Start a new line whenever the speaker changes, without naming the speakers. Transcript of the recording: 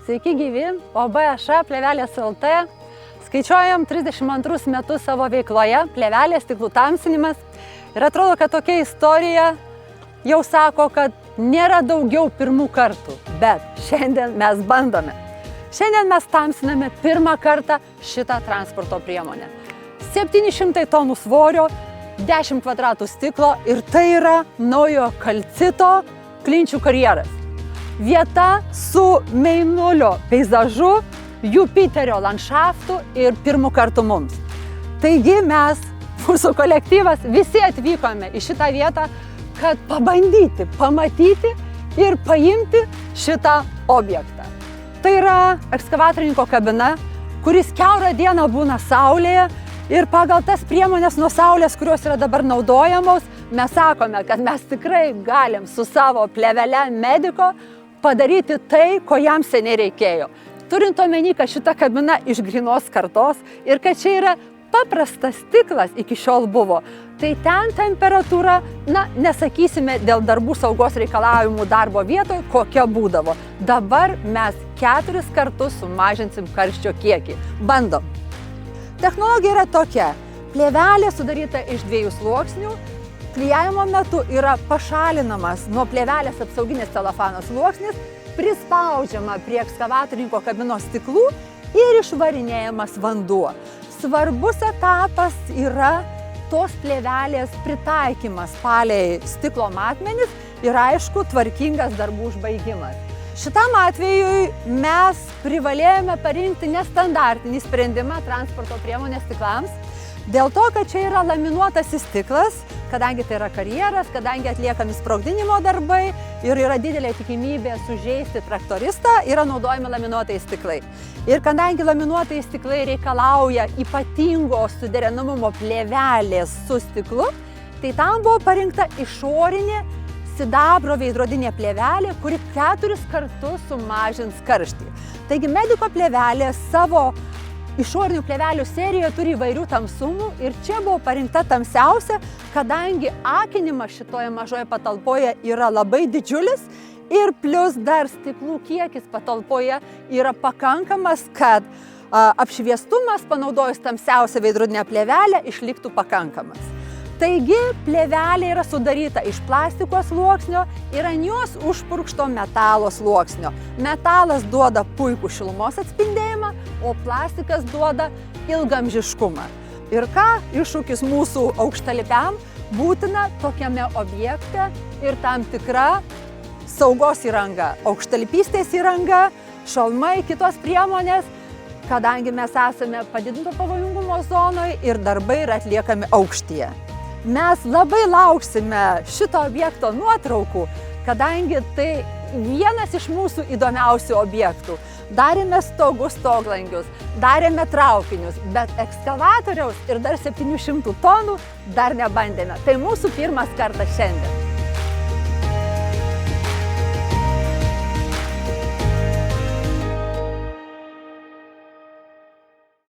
Sveiki gyvi, OBŠ Plėvelės LT. Skaičiuojam 32 metus savo veikloje, plėvelės, stiklų tamsinimas. Ir atrodo, kad tokia istorija jau sako, kad nėra daugiau pirmų kartų. Bet šiandien mes bandome. Šiandien mes tamsiname pirmą kartą šitą transporto priemonę. 700 tonų svorio, 10 kvadratų stiklo ir tai yra naujo kalcito klinčių karjeras. Vieta su Mėnulio peizažu, Jupiterio landšaftu ir pirmų kartų mums. Taigi mes, mūsų kolektyvas, visi atvykome į šitą vietą, kad pabandyti, pamatyti ir paimti šitą objektą. Tai yra ekskavatorininko kabina, kuris kiaurą dieną būna saulėje ir pagal tas priemonės nuo saulės, kurios yra dabar naudojamos, mes sakome, kad mes tikrai galim su savo plėvele mediko padaryti tai, ko jam seniai reikėjo. Turint omeny, kad šita kabina iš grynos kartos ir kad čia yra paprastas stiklas iki šiol buvo, tai ten temperatūra, nesakysime dėl darbų saugos reikalavimų darbo vietoje, kokia būdavo. Dabar mes 4 kartus sumažinsim karščio kiekį. Bandom. Technologija yra tokia. Plėvelė sudaryta iš 2 sluoksnių. Klijavimo metu yra pašalinamas nuo plėvelės apsauginės celofano sluoksnis, prispaudžiama prie ekskavatorininko kabinos stiklų ir išvarinėjamas vanduo. Svarbus etapas yra tos plėvelės pritaikymas palei stiklo matmenis ir aišku tvarkingas darbų užbaigimas. Šitam atvejui mes privalėjome parinkti nestandartinį sprendimą transporto priemonės stiklams, dėl to, kad čia yra laminuotasis stiklas, kadangi tai yra karjeras, kadangi atliekami sprogdinimo darbai ir yra didelė tikimybė sužeisti traktoristą, yra naudojami laminuotai stiklai. Ir kadangi laminuotai stiklai reikalauja ypatingo suderinamumo plėvelės su stiklu, tai tam buvo parinkta išorinė sidabro veidrodinė plėvelė, kuri 4 kartus sumažins karštį. Taigi mediko plėvelė savo išorinių plėvelių serijoje turi įvairių tamsumų ir čia buvo parinkta tamsiausia, kadangi akinimas šitoje mažoje patalpoje yra labai didžiulis ir plus dar stiklų kiekis patalpoje yra pakankamas, kad apšviestumas panaudojus tamsiausią veidrodinę plėvelę išliktų pakankamas. Taigi plėvelė yra sudaryta iš plastiko sluoksnio ir ant jos užpurkšto metalo sluoksnio. Metalas duoda puikų šilumos atspindėjimą, o plastikas duoda ilgamžiškumą. Ir ką iššūkis mūsų aukštalipiam būtina tokiame objekte ir tam tikra saugos įranga, aukštalipystės įranga, šalmai, kitos priemonės, kadangi mes esame padidinto pavojingumo zonoje ir darbai yra atliekami aukštyje. Mes labai lauksime šito objekto nuotraukų, kadangi tai vienas iš mūsų įdomiausių objektų. Darėme stogus, stoglangius, darėme traukinius, bet ekskavatoriaus ir dar 700 tonų dar nebandėme. Tai mūsų pirmas kartas šiandien.